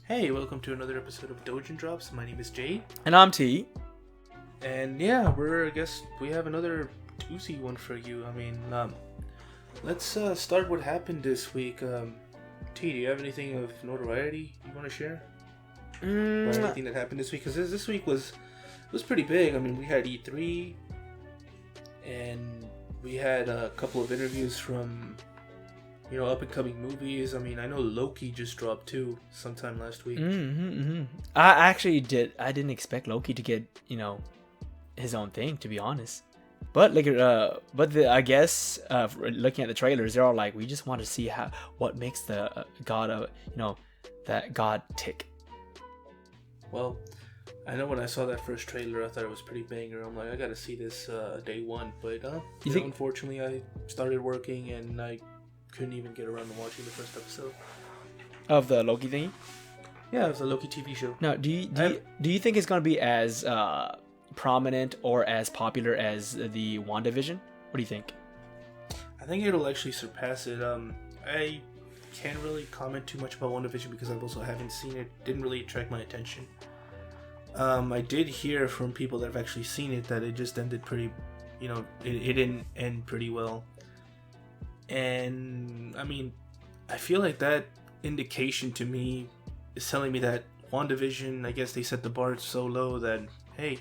Hey, welcome to another episode of Doujin Drops. My name is Jay. And I'm T. And yeah, I guess we have another doozy one for you. Let's start what happened this week. T, do you have anything of notoriety you want to share? Or anything that happened this week? Because this week was pretty big. I mean, we had E3, and we had a couple of interviews from, up and coming movies. I mean, I know Loki just dropped too sometime last week. I didn't expect Loki to get, his own thing, to be honest. But I guess looking at the trailers, they're all like, we just want to see what makes the god that god tick. Well, I know when I saw that first trailer, I thought it was pretty banger. I'm like, I gotta see this day one. But unfortunately, I started working and I couldn't even get around to watching the first episode of the Loki thingy. Yeah, it was a Loki TV show. Now, do you think it's gonna be as prominent or as popular as the WandaVision? What do you think? I think it'll actually surpass it. I can't really comment too much about WandaVision because I also haven't seen it. Didn't really attract my attention. I did hear from people that have actually seen it that it just ended pretty, it didn't end pretty well. And I mean, I feel like that indication to me is telling me that WandaVision, I guess they set the bar so low that, hey,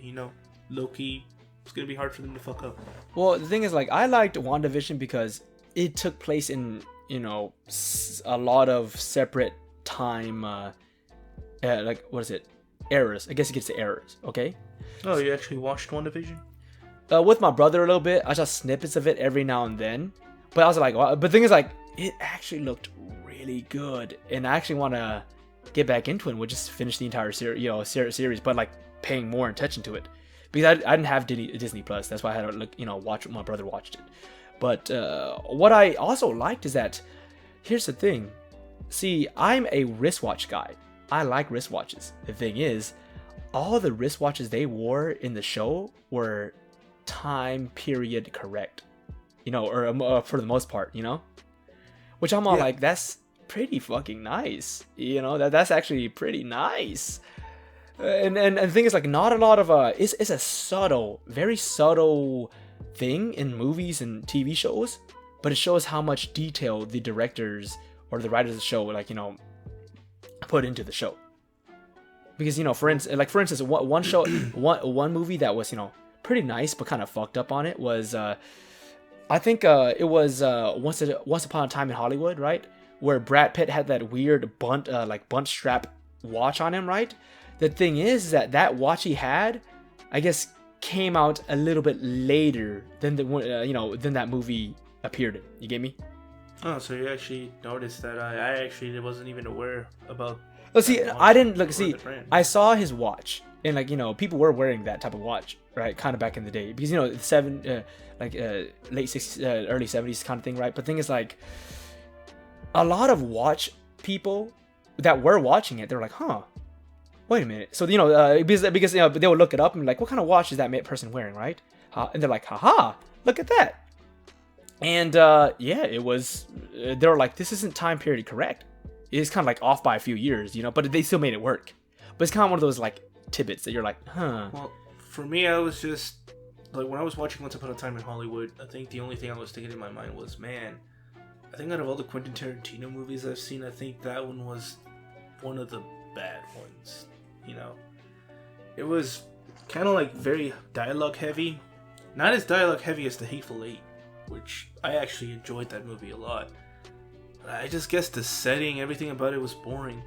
Loki, it's gonna be hard for them to fuck up. Well, the thing is, I liked WandaVision because it took place in, a lot of separate time, eras. I guess it gets to eras, okay? Oh, you actually watched WandaVision? With my brother a little bit. I saw snippets of it every now and then. But I was like, well, but the thing is, it actually looked really good. And I actually want to get back into it and we'll just finish the entire series, but paying more attention to it. Because I didn't have Disney Plus. That's why I had to watch. My brother watched it. But what I also liked is that, here's the thing. See, I'm a wristwatch guy. I like wristwatches. The thing is, all the wristwatches they wore in the show were time period correct. Or for the most part, which I'm all like, that's pretty fucking nice. That's actually pretty nice. And the thing is, not a lot of it's a subtle, very subtle thing in movies and TV shows, but it shows how much detail the directors or the writers of the show put into the show. Because for instance, one movie that was pretty nice but kind of fucked up on it was I think it was Once Upon a Time in Hollywood, right? Where Brad Pitt had that weird bunt strap watch on him, right? The thing is that watch he had, I guess, came out a little bit later than than that movie appeared in. You get me? Oh, so you actually noticed that? I actually wasn't even aware about. Let's see. I didn't look. See, I saw his watch, and people were wearing that type of watch, right? Kind of back in the day, because late 60s, early 70s kind of thing, right? But the thing is, a lot of watch people that were watching it, they were like, huh. Wait a minute. So because they would look it up and be like, what kind of watch is that person wearing, right? And they're like, haha, look at that. And it was. They were like, this isn't time period correct. It's kind of off by a few years, but they still made it work. But it's kind of one of those tidbits that you're like, huh. Well, for me, I was just when I was watching Once Upon a Time in Hollywood, I think the only thing I was thinking in my mind was, man, I think out of all the Quentin Tarantino movies I've seen, I think that one was one of the bad ones. It was kind of very dialogue heavy. Not as dialogue heavy as The Hateful Eight, which I actually enjoyed that movie a lot. I just guess the setting, everything about it was boring.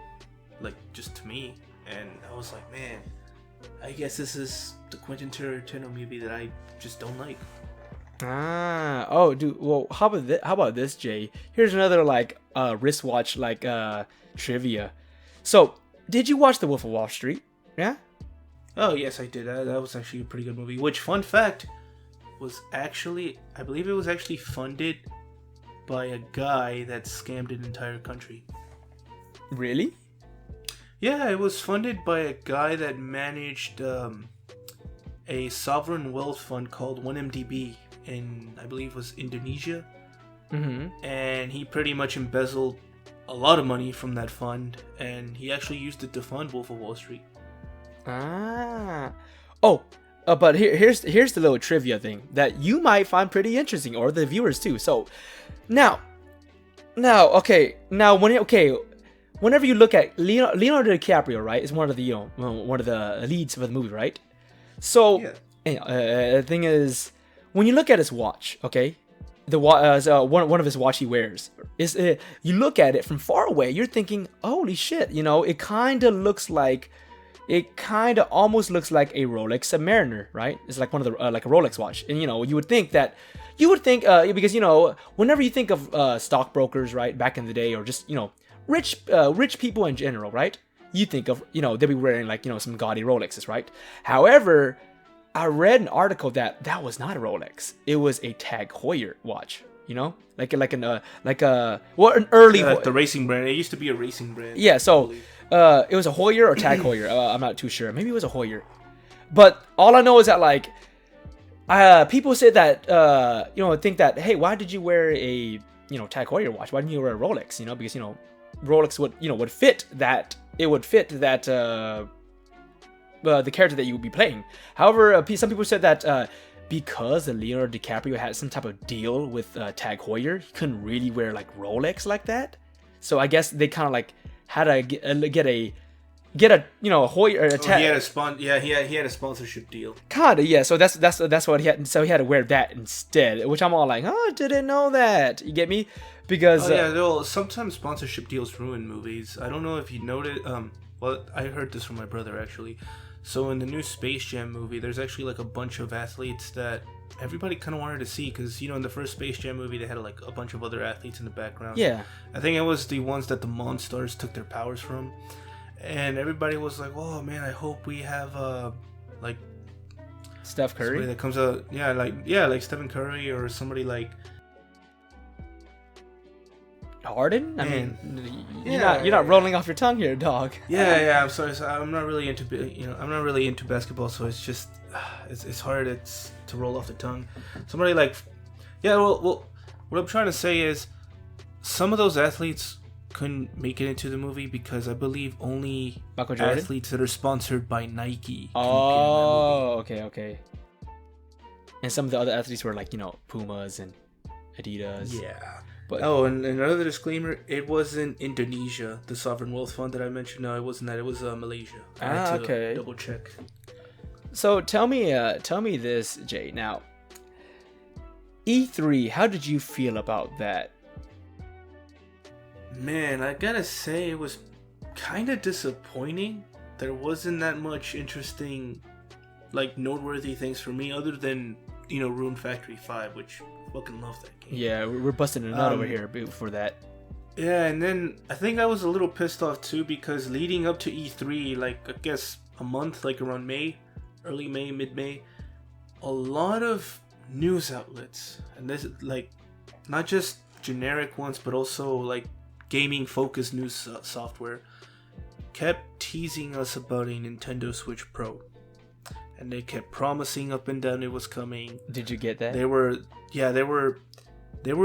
Just to me. And I was like, man, I guess this is the Quentin Tarantino movie that I just don't like. Oh, dude. Well, how about this, Jay? Here's another wristwatch trivia. So, did you watch The Wolf of Wall Street? Yeah? Oh, yes, I did. That was actually a pretty good movie. Which, fun fact, I believe it was actually funded by a guy that scammed an entire country. Really? Yeah, it was funded by a guy that managed a sovereign wealth fund called 1MDB in, I believe, was Indonesia. Mm-hmm. And he pretty much embezzled a lot of money from that fund, and he actually used it to fund Wolf of Wall Street. But here's the little trivia thing that you might find pretty interesting, or the viewers too. So, whenever you look at Leonardo DiCaprio, right, is one of the leads of the movie, right? So, the thing is, when you look at his watch, okay, one of his watch he wears is you look at it from far away, you're thinking, holy shit, it kind of almost looks like a Rolex Submariner, right? It's like one of the like a Rolex watch, and you would think because whenever you think of stockbrokers, right, back in the day, or just rich people in general, right, you think of they'll be wearing like some gaudy Rolexes, right? However, I read an article that was not a Rolex. It was a Tag Heuer watch. Like an early like the racing brand. It used to be a racing brand. Yeah. So it was a Heuer or Tag Heuer. I'm not too sure. Maybe it was a Heuer. But all I know is that like people say that think that, hey, why did you wear a Tag Heuer watch? Why didn't you wear a Rolex? Because Rolex would fit that. It would fit that. The character that you would be playing. However, some people said that because Leonardo DiCaprio had some type of deal with Tag Heuer, he couldn't really wear like Rolex like that. So I guess they kind of like had to get a Heuer. He had a sponsorship deal. Kinda, yeah. So that's what he had. So he had to wear that instead, which I'm all like, oh, I didn't know that. You get me? Because sometimes sponsorship deals ruin movies. I don't know if you noticed. Well, I heard this from my brother actually. So in the new Space Jam movie, there's actually like a bunch of athletes that everybody kind of wanted to see, because in the first Space Jam movie they had like a bunch of other athletes in the background. Yeah, I think it was the ones that the Monstars took their powers from, and everybody was like, "Oh man, I hope we have like Steph Curry that comes out, like Stephen Curry or somebody like." Harden? I mean, you're not rolling off your tongue here, dog. Yeah. I'm sorry. I'm not really into basketball, so it's just it's hard to roll off the tongue. Somebody like, well, what I'm trying to say is, some of those athletes couldn't make it into the movie because I believe only athletes that are sponsored by Nike. Oh, okay. And some of the other athletes were like Pumas and Adidas. Yeah. But, and another disclaimer, it wasn't Indonesia, the sovereign wealth fund that I mentioned. No, it wasn't that. It was Malaysia. I had to double check. So tell me this, Jay. Now, E3, how did you feel about that? Man, I gotta say it was kind of disappointing. There wasn't that much interesting, like, noteworthy things for me other than, Rune Factory 5, which... fucking love that game. Yeah, we're busting a nut over here for that. Yeah, and then I think I was a little pissed off too, because leading up to E3, like I guess a month, like around May, early May, mid-May, a lot of news outlets, and this like not just generic ones, but also like gaming-focused news software, kept teasing us about a Nintendo Switch Pro. And they kept promising up and down it was coming. Did you get that? They were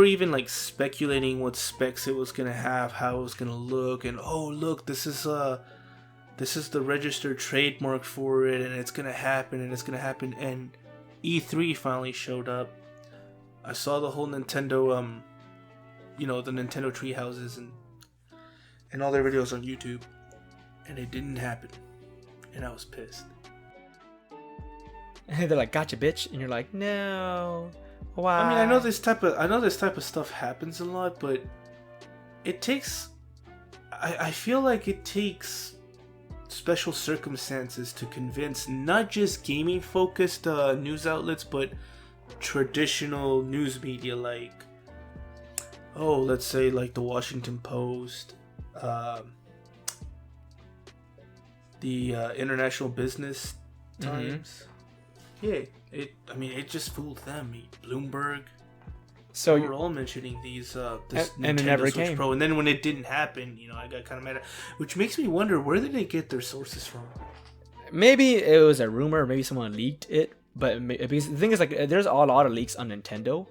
even like speculating what specs it was gonna have, how it was gonna look, and oh look, this is the registered trademark for it, and it's gonna happen. And E3 finally showed up. I saw the whole Nintendo, the Nintendo tree houses and all their videos on YouTube, and it didn't happen, and I was pissed. And they're like, "Gotcha, bitch," and you're like, "No, why?" I mean, I know this type of stuff happens a lot, but it takes. I feel like it takes special circumstances to convince not just gaming-focused news outlets, but traditional news media, like, let's say like the Washington Post, the International Business Times. Mm-hmm. Yeah, it just fooled them. Bloomberg. So we were all mentioning these this and Nintendo it never Switch came. Pro, and then when it didn't happen, I got kind of mad. Which makes me wonder, where did they get their sources from? Maybe it was a rumor. Maybe someone leaked it. But because the thing is, like, there's a lot of leaks on Nintendo.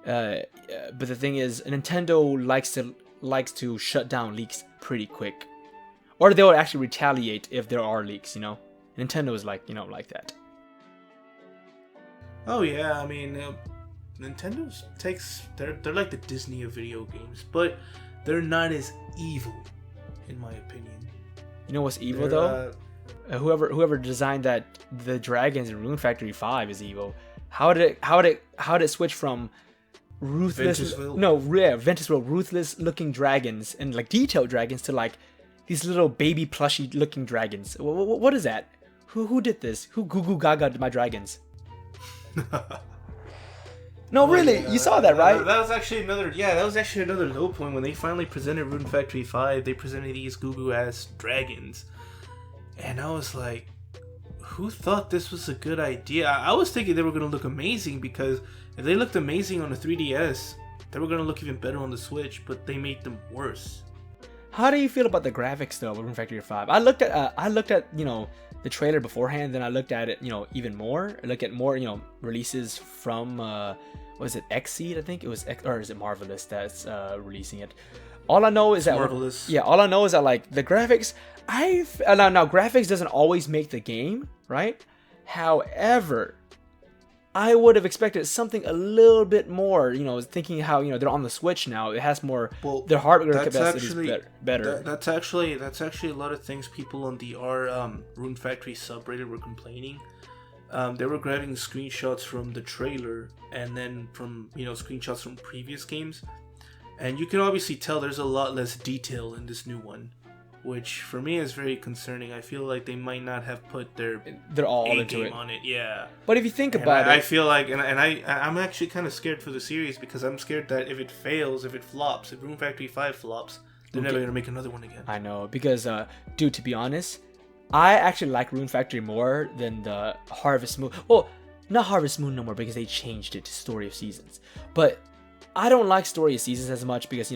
But the thing is, Nintendo likes to likes to shut down leaks pretty quick, or they will actually retaliate if there are leaks. Nintendo is like that. Oh yeah, I mean, they're like the Disney of video games, but they're not as evil, in my opinion. You know what's evil though? Whoever designed the dragons in Rune Factory 5 is evil. How did it switch from ruthless Ventusville ruthless looking dragons and like detailed dragons to like these little baby plushy looking dragons? What is that? Who did this? Who goo goo gaga to my dragons? No, really, you saw that, right? That was actually another low point when they finally presented Rune Factory 5. They presented these goo goo ass dragons, and I was like, who thought this was a good idea? I was thinking they were gonna look amazing, because if they looked amazing on the 3DS, they were gonna look even better on the Switch, but they made them worse. How do you feel about the graphics though, Rune Factory 5? I looked at the trailer beforehand, then I looked at it even more. I looked at more releases from was it Xseed? I think it was or is it Marvelous that's releasing it? All I know is that Marvelous. Yeah, all I know is that like the graphics. Now graphics doesn't always make the game, right? However, I would have expected something a little bit more. Thinking how they're on the Switch now, it has more. Well, their hardware capacity is better. That's actually a lot of things people on the Rune Factory subreddit were complaining. They were grabbing screenshots from the trailer and then from screenshots from previous games, and you can obviously tell there's a lot less detail in this new one, which for me is very concerning. I feel like they might not have put they're all into it on it. Yeah. But if you think about it, I feel like, I'm actually kind of scared for the series, because I'm scared that if it fails, if it flops, if Rune Factory 5 flops, they're never gonna make another one again. I know, because dude, to be honest, I actually like Rune Factory more than the Harvest Moon. Well, not Harvest Moon no more, because they changed it to Story of Seasons. But I don't like Story of Seasons as much, because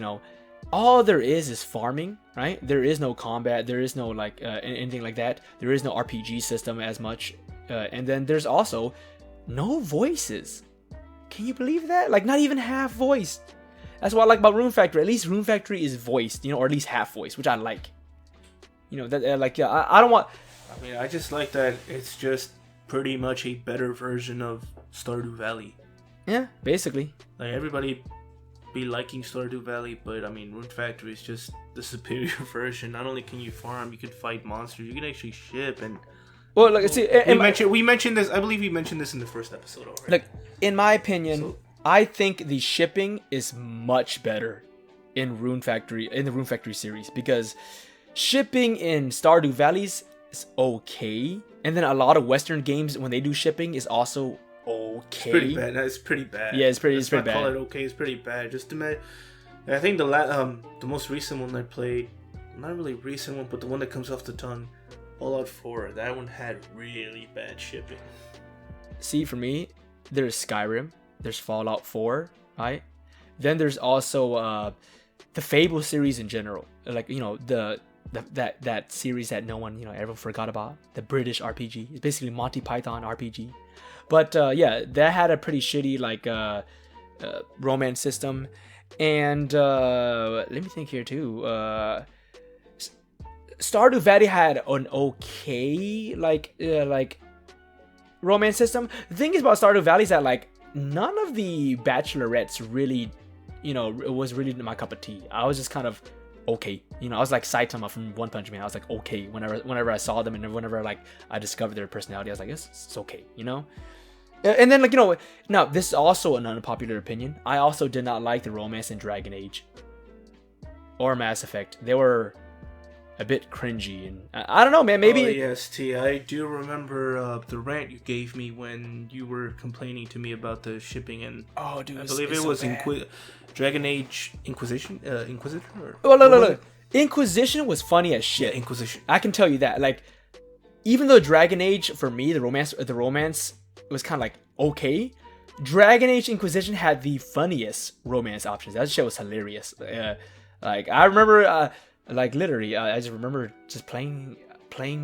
all there is farming, right? There is no combat. There is no like anything like that. There is no RPG system as much. And then there's also no voices. Can you believe that? Like, not even half voiced. That's what I like about Rune Factory. At least Rune Factory is voiced, or at least half voiced, which I like. I don't want. I mean, I just like that it's just pretty much a better version of Stardew Valley. Yeah, basically. Like, everybody be liking Stardew Valley, but I mean, Rune Factory is just the superior version. Not only can you farm, you can fight monsters, you can actually ship, and well, like, see, we mentioned this. I believe we mentioned this in the first episode already. Like, in my opinion, I think the shipping is much better in the Rune Factory series, because shipping in Stardew Valleys is okay, and then a lot of Western games, when they do shipping, is also okay. It's pretty bad. Yeah, it's pretty bad. Call it okay. It's pretty bad. Just imagine. I think the most recent one I played, not really recent one, but the one that comes off the tongue, Fallout 4. That one had really bad shipping. See, for me, there's Skyrim, there's Fallout 4, right? Then there's also the Fable series in general, like that series that no one ever forgot about, the British RPG. It's basically Monty Python RPG. But yeah, that had a pretty shitty like romance system, and let me think here too. Stardew Valley had an okay like romance system. The thing is about Stardew Valley is that like none of the bachelorettes really, it was really my cup of tea. I was just kind of okay, I was like Saitama from One Punch Man. I was like okay whenever I saw them, and whenever like I discovered their personality, I was like it's okay, And then, now this is also an unpopular opinion. I also did not like the romance in Dragon Age or Mass Effect. They were a bit cringy, and I don't know, man. Maybe. Oh, yes, T. I do remember the rant you gave me when you were complaining to me about the shipping, and oh, dude, I believe it was Dragon Age Inquisition, Inquisitor. Oh, look. Inquisition was funny as shit. Yeah, Inquisition. I can tell you that. Like, even though Dragon Age for me, the romance was kind of like okay, Dragon Age Inquisition had the funniest romance options. That shit was hilarious. Like, I remember, like, literally, I just remember just playing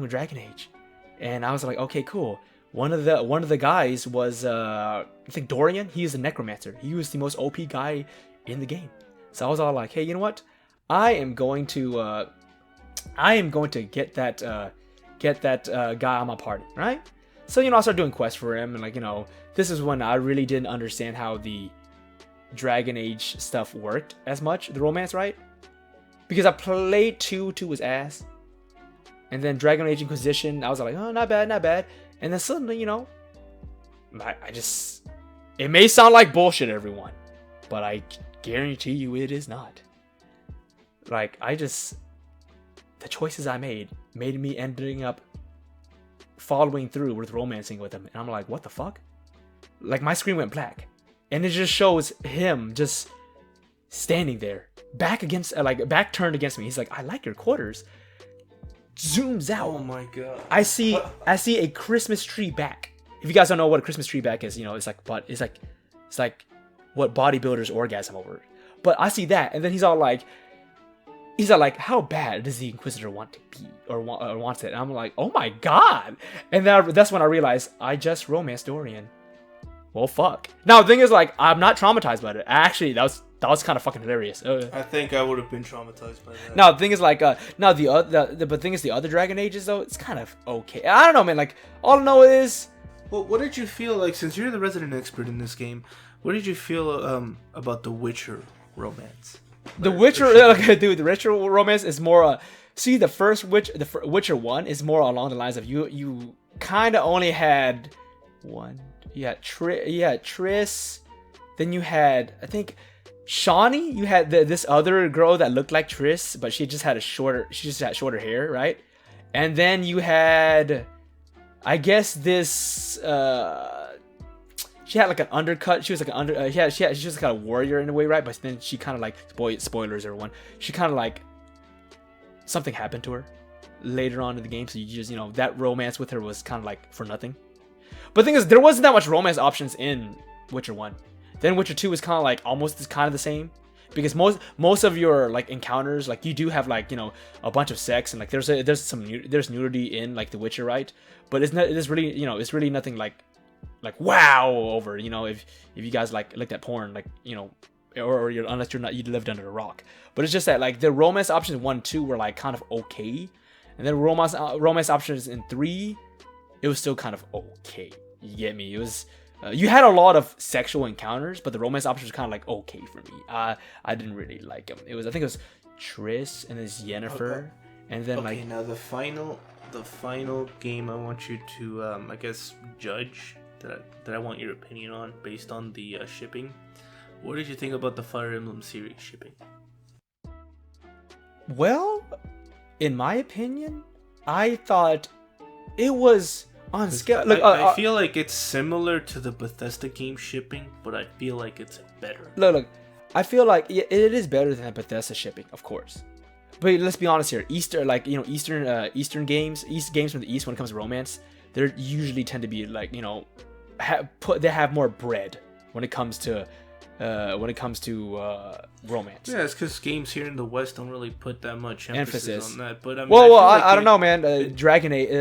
with Dragon Age, and I was like, okay, cool. One of the guys was I think Dorian. He is a necromancer. He was the most OP guy in the game. So I was all like, hey, you know what? I am going to get that guy on my party, right? So I start doing quests for him, and this is when I really didn't understand how the Dragon Age stuff worked as much, the romance, right? Because I played 2 was ass, and then Dragon Age Inquisition, I was like, oh, not bad, and then suddenly, I just, it may sound like bullshit, everyone, but I guarantee you it is not. The choices I made me ending up following through with romancing with him, and I'm like, what the fuck? My screen went black, and it just shows him just standing there, back turned against me. He's like, I like your quarters. Zooms out. Oh my god. I see a Christmas tree back. If you guys don't know what a Christmas tree back is, it's like what bodybuilders orgasm over. But I see that, and then he's all like, how bad does the Inquisitor want to be, or wants it? And I'm like, oh my god! And that's when I realized I just romanced Dorian. Well, fuck. Now the thing is, I'm not traumatized by it. Actually, that was kind of fucking hilarious. I think I would have been traumatized by that. Now the thing is, the thing is, the other Dragon Ages though, it's kind of okay. I don't know, man. All I know is, well, what did you feel like, since you're the resident expert in this game? What did you feel about the Witcher romance? The Witcher, dude, the Witcher romance is more. See, the first Witcher 1 is more along the lines of you kind of only had one. You had Triss, then you had, I think, Shawnee. You had this other girl that looked like Triss, but she just had shorter hair, right? And then you had, I guess, this. She had an undercut. She was she was kind of warrior in a way, right? But then she kind of spoilers, everyone. She kind of something happened to her later on in the game. So you just that romance with her was kind of for nothing. But the thing is, there wasn't that much romance options in Witcher 1. Then Witcher 2 is kind of almost kind of the same, because most of your encounters, you do have a bunch of sex, and there's nudity in the Witcher, right? But it's really nothing wow over, if you guys looked at porn, or unless you lived under a rock. But it's just that the romance options 1 and 2 were kind of okay, and then romance options in 3, it was still kind of okay. You get me? It was you had a lot of sexual encounters, but the romance options were kind of okay for me. I didn't really like them. I think it was Triss and this Yennefer, and then now the final game I want you to I guess judge, that I want your opinion on based on the shipping. What did you think about the Fire Emblem series shipping? Well, in my opinion, I thought it was on scale. Look, I feel like it's similar to the Bethesda game shipping, but I feel like it's better. Look, I feel like it is better than Bethesda shipping, of course. But let's be honest here. Eastern games from the East, when it comes to romance, they usually tend to be they have more bread when it comes to romance. Yeah, it's because games here in the West don't really put that much emphasis on that. But I mean, I don't know, man. Dragon Age,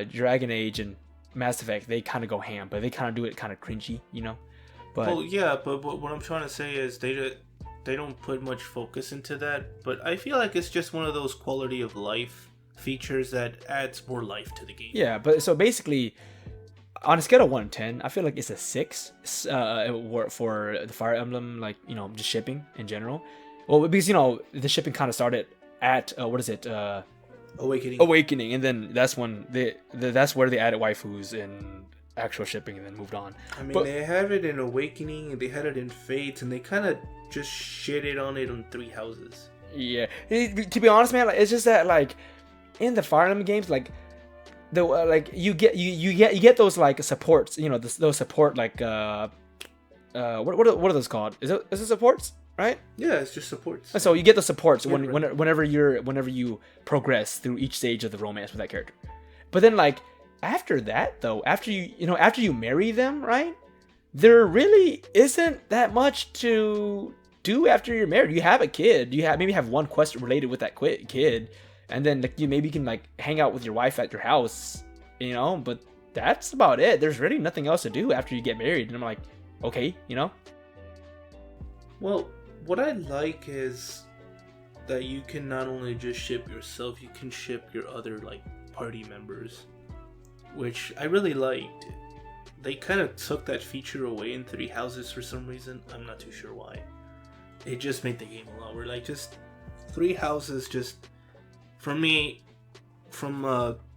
Dragon Age and Mass Effect, they kind of go ham, but they kind of do it kind of cringy, But well, yeah, but what I'm trying to say is they don't put much focus into that. But I feel like it's just one of those quality of life features that adds more life to the game. Yeah, but so basically, on a scale of 1 to 10, I feel like it's a 6 for the Fire Emblem, just shipping in general. Well, because the shipping kind of started at Awakening, and then that's when that's where they added waifus and actual shipping, and then moved on. I mean, they have it in Awakening, and they had it in Fates, and they kind of just shitted on it on Three Houses. Yeah, to be honest, man, it's just that in the Fire Emblem games, you get those supports, those support what are those called? Is it supports, right? Yeah, it's just supports. So you get the supports whenever you progress through each stage of the romance with that character. But then after that though, after you marry them, right? There really isn't that much to do after you're married. You have a kid. You maybe have one quest related with that kid. And then you maybe can hang out with your wife at your house, but that's about it. There's really nothing else to do after you get married. And I'm like, okay, Well, what I like is that you can not only just ship yourself, you can ship your other like party members, which I really liked. They kind of took that feature away in Three Houses for some reason. I'm not too sure why. It just made the game a lot. We're like just Three Houses. Just for me, from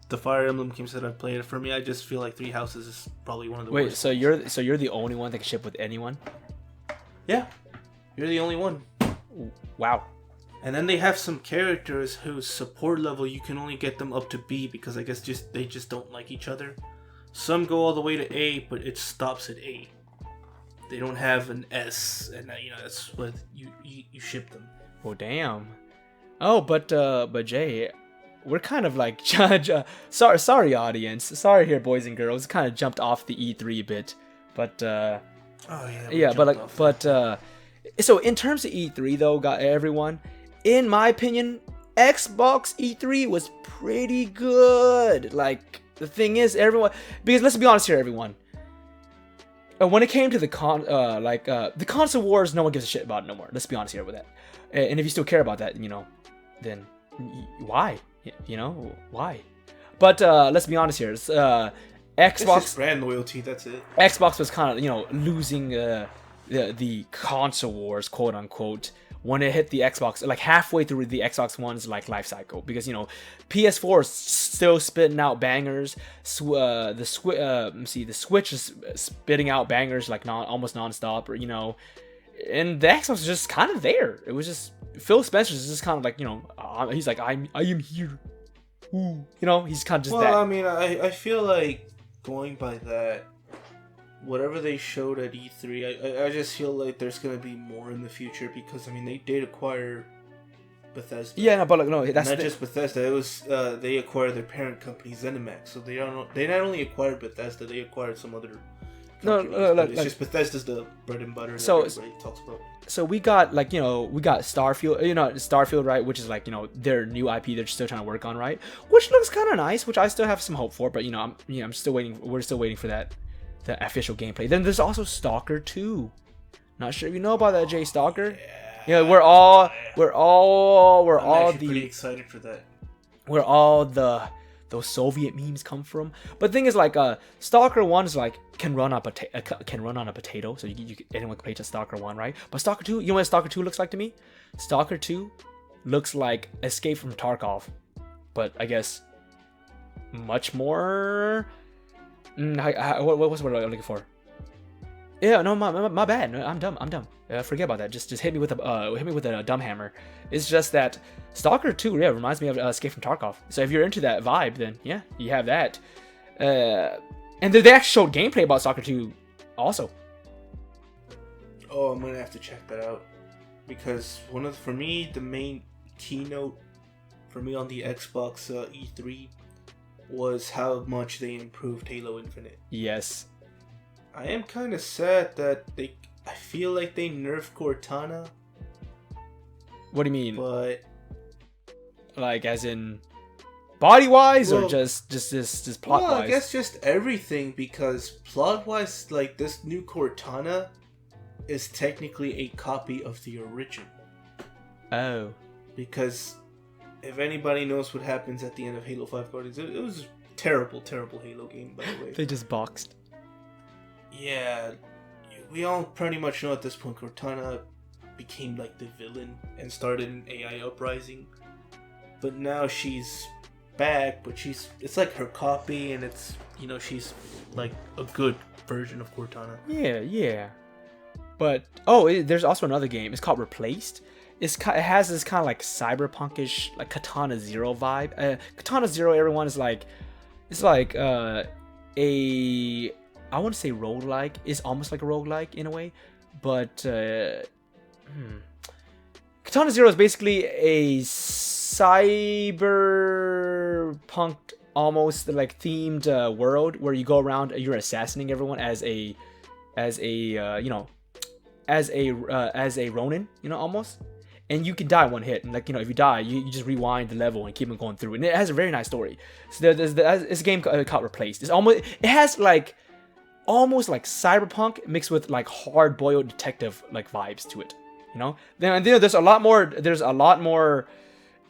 the Fire Emblem games that I've played, for me, I just feel like Three Houses is probably one of the worst. Wait, so you're the only one that can ship with anyone? Yeah, you're the only one. Wow. And then they have some characters whose support level you can only get them up to B because I guess they just don't like each other. Some go all the way to A, but it stops at A. They don't have an S, and that's what you ship them. Well, damn. Oh, but Jay, we're kind of like sorry audience, sorry here boys and girls, kind of jumped off the E3 a bit, but so in terms of E3 though, got everyone, in my opinion, Xbox E3 was pretty good. Like the thing is, everyone, because let's be honest here, everyone. When it came to the console wars, no one gives a shit about it no more. Let's be honest here with that. And if you still care about that, then why? Why? But let's be honest here. Xbox, it's just brand loyalty. That's it. Xbox was kind of losing the console wars, quote unquote, when it hit the Xbox, like halfway through the Xbox One's like life cycle, because PS4 is still spitting out bangers. The Switch is spitting out bangers like almost nonstop, and the Xbox was just kind of there. It was just Phil Spencer's just kind of like he's like I am here. Ooh. He's kind of just that. Well, I mean, I feel like going by that, whatever they showed at E3, I just feel like there's gonna be more in the future because they did acquire Bethesda. Yeah, no, but no, that's not just Bethesda. It was they acquired their parent company ZeniMax, so they not only acquired Bethesda, they acquired some other. It's just Bethesda's the bread and butter that everybody talks about. So we got we got Starfield, Starfield, right, which is their new IP they're still trying to work on, right, which looks kind of nice, which I still have some hope for, but I'm still waiting. We're still waiting for the official gameplay. Then there's also Stalker 2. Not sure if you know about that, Jay. Stalker. Yeah, we're all pretty excited for that. Where all those Soviet memes come from. But the thing is, Stalker 1 is can run on a potato, so anyone can play to Stalker 1, right? But Stalker 2, you know what Stalker 2 looks like to me? Stalker 2 looks like Escape from Tarkov, but I guess much more. What's the word I'm looking for? Yeah, no, my bad. No, I'm dumb. Forget about that. Just hit me with a dumb hammer. It's just that Stalker 2, reminds me of Escape from Tarkov. So if you're into that vibe, then yeah, you have that. And they actually showed gameplay about Stalker 2 also. Oh, I'm gonna have to check that out because for me the main keynote for me on the Xbox E3 was how much they improved Halo Infinite. Yes. I am kind of sad that I feel like they nerfed Cortana. What do you mean? But as in body-wise, or just plot-wise? Well, I guess just everything, because plot-wise, this new Cortana is technically a copy of the original. Oh. Because if anybody knows what happens at the end of Halo 5 Guardians, it was a terrible, terrible Halo game, by the way. They just boxed. Yeah, we all pretty much know at this point Cortana became the villain and started an AI uprising. But now she's back, but it's her copy, and it's, she's a good version of Cortana. Yeah. But, there's also another game. It's called Replaced. It has this kind of cyberpunkish, Katana Zero vibe. Katana Zero, everyone is it's I want to say roguelike. It's almost like a roguelike in a way. But Katana Zero is basically a cyberpunk almost themed world where you go around, you're assassinating everyone as a Ronin, almost. And you can die one hit, and if you die, you just rewind the level and keep on going through. And it has a very nice story. So it's a game called Replaced. It has almost like cyberpunk mixed with hard-boiled detective vibes to it. You know, then there's a lot more. There's a lot more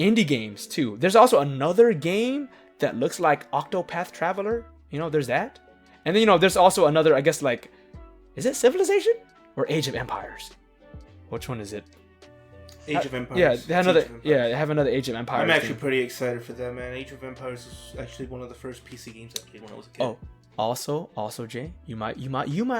indie games too. There's also another game that looks like Octopath Traveler. You know, there's that, and then there's also another. I guess like, is it Civilization or Age of Empires? Which one is it? Age of Empires. Yeah, they have another. Yeah, they have another Age of Empires. I'm actually pretty excited for that, man. Age of Empires is actually one of the first PC games I played when I was a kid. Oh, also, Jay, you might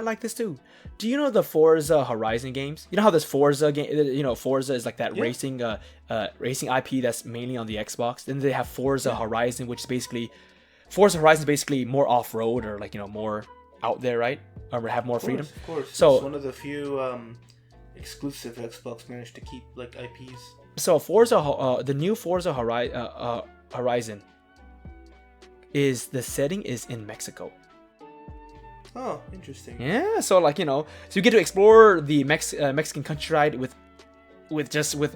like this too. Do you know the Forza Horizon games? You know how this Forza game, Forza is like that racing IP that's mainly on the Xbox. Then they have Forza Horizon, which is basically more off road or like more out there, right? Or have more freedom. Of course. So it's one of the few exclusive Xbox managed to keep like IPs. So Forza, the new Forza Horizon, the setting is in Mexico. Oh, interesting. Yeah, so like so you get to explore the Mexican countryside with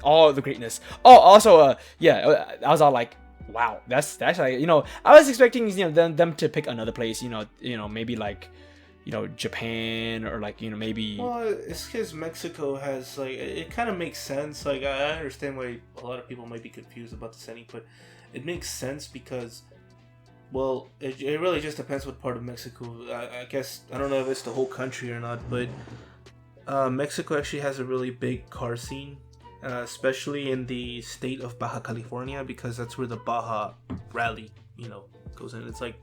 all the greatness. Oh, also, I was all like, wow, that's like I was expecting them to pick another place, maybe like Japan or like maybe. Well, it's because Mexico has like it kind of makes sense. Like I understand why a lot of people might be confused about the setting, but it makes sense because. Well, it really just depends what part of Mexico. I guess, I don't know if it's the whole country or not, but Mexico actually has a really big car scene, especially in the state of Baja California, because that's where the Baja Rally, goes in. It's like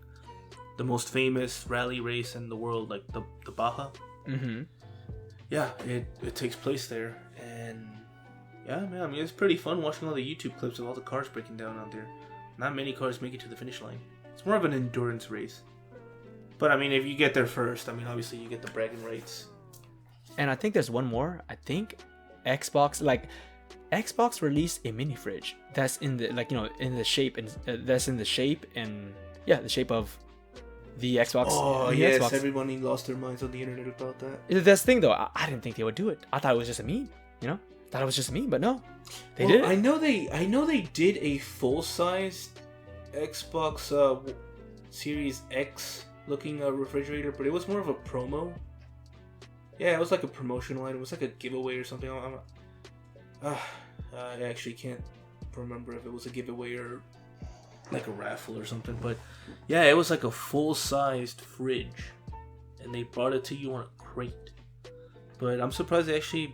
the most famous rally race in the world, like the Baja. Mm-hmm. Yeah, it takes place there, and yeah, man, I mean, it's pretty fun watching all the YouTube clips of all the cars breaking down out there. Not many cars make it to the finish line. It's more of an endurance race. But I mean, if you get there first, I mean, obviously you get the bragging rights. And I think there's one more. I think Xbox released a mini fridge that's in the in the shape and the shape of the Xbox. Oh the yes, Xbox. Everybody lost their minds on the internet about that. That's the thing though. I didn't think they would do it. I thought it was just a meme. Thought it was just a meme, but no, they did. I know they did a full size Xbox Series X looking refrigerator, but it was more of a promo. Yeah, it was like a promotional item. It was like a giveaway or something. I actually can't remember if it was a giveaway or like a raffle or something. But yeah, it was like a full-sized fridge, and they brought it to you on a crate. But I'm surprised they actually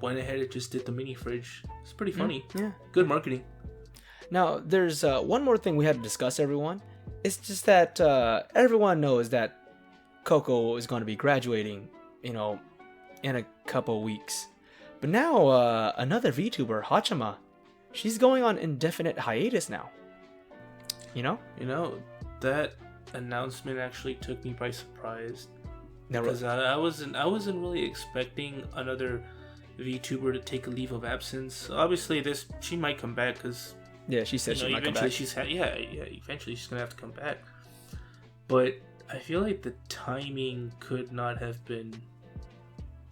went ahead and just did the mini fridge. It's pretty funny. Yeah, good marketing. Now, there's one more thing we had to discuss, everyone. It's just that everyone knows that Coco is going to be graduating, in a couple weeks. But now, another VTuber, Haachama, she's going on indefinite hiatus now. That announcement actually took me by surprise. Now, because I wasn't really expecting another VTuber to take a leave of absence. Obviously, she might come back because. Yeah, she said she might come back. Eventually she's gonna have to come back. But I feel like the timing could not have been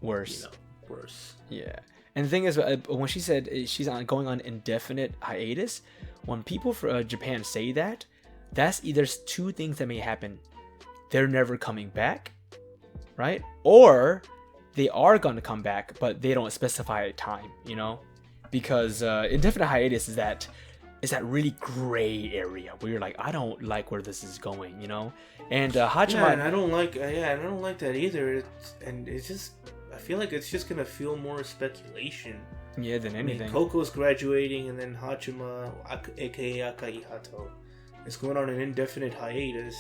worse. Worse. Yeah, and the thing is, when she said she's going on indefinite hiatus, when people from Japan say that, that's either two things that may happen: they're never coming back, right? Or they are gonna come back, but they don't specify a time. Because indefinite hiatus is that really gray area where you're like, I don't like where this is going, And Haachama. Yeah, and I don't like that either. I feel like it's just gonna feel more speculation. Yeah, than anything. Coco's graduating, and then Haachama, aka Akai Hato, is going on an indefinite hiatus.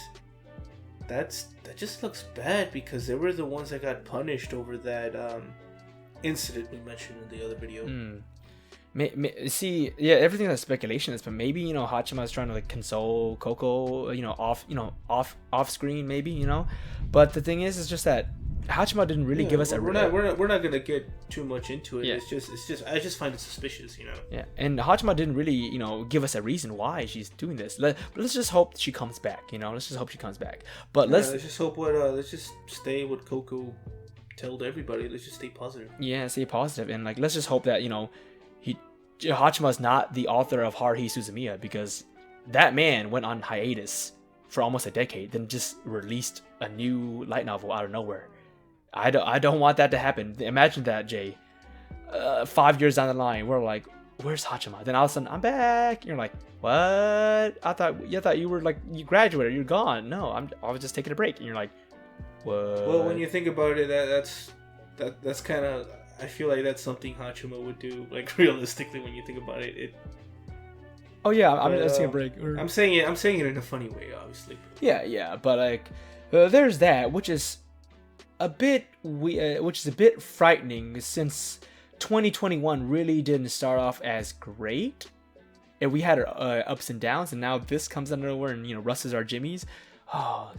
That just looks bad because they were the ones that got punished over that incident we mentioned in the other video. See, yeah, everything that's speculation is, but maybe Haachama is trying to console Coco, off screen, maybe, But the thing is just that Haachama didn't really give us we're not gonna get too much into it. Yeah. It's just I just find it suspicious, Yeah, and Haachama didn't really give us a reason why she's doing this. Let's just hope she comes back. Let's just hope she comes back. But let's just hope let's just stay with Coco. Tell everybody. Let's just stay positive. Yeah, stay positive, and let's just hope that Haachama is not the author of Haruhi Suzumiya, because that man went on hiatus for almost a decade, then just released a new light novel out of nowhere. I don't want that to happen. Imagine that, Jay. 5 years down the line, we're like, where's Haachama? Then all of a sudden, I'm back. You're like, what? I thought you were like, you graduated, you're gone. No, I was just taking a break. And you're like, what? Well, when you think about it, that's kind of, I feel like that's something Haachama would do, like realistically when you think about it. Oh yeah, I'm taking a break. I'm saying it in a funny way, obviously. Yeah, but like, there's that, which is a bit frightening since 2021 really didn't start off as great, and we had our ups and downs, and now this comes out of nowhere, and rusts our jimmies. Oh,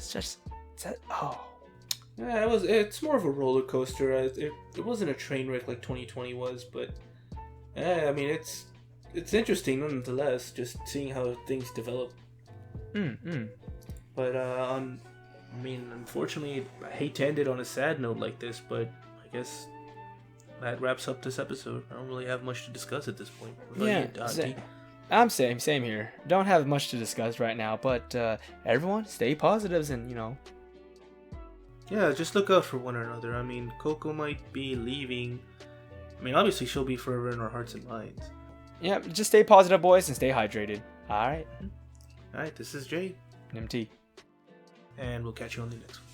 Yeah, it's more of a roller coaster. It wasn't a train wreck like 2020 was, but I mean it's interesting nonetheless, just seeing how things develop. But unfortunately, I hate to end it on a sad note like this, but I guess that wraps up this episode. I don't really have much to discuss at this point. I'm same here. Don't have much to discuss right now, but everyone stay positives and Yeah, just look out for one another. I mean, Coco might be leaving. I mean, obviously she'll be forever in our hearts and minds. Yeah, just stay positive, boys, and stay hydrated. Alright, this is Jay. MT. And we'll catch you on the next one.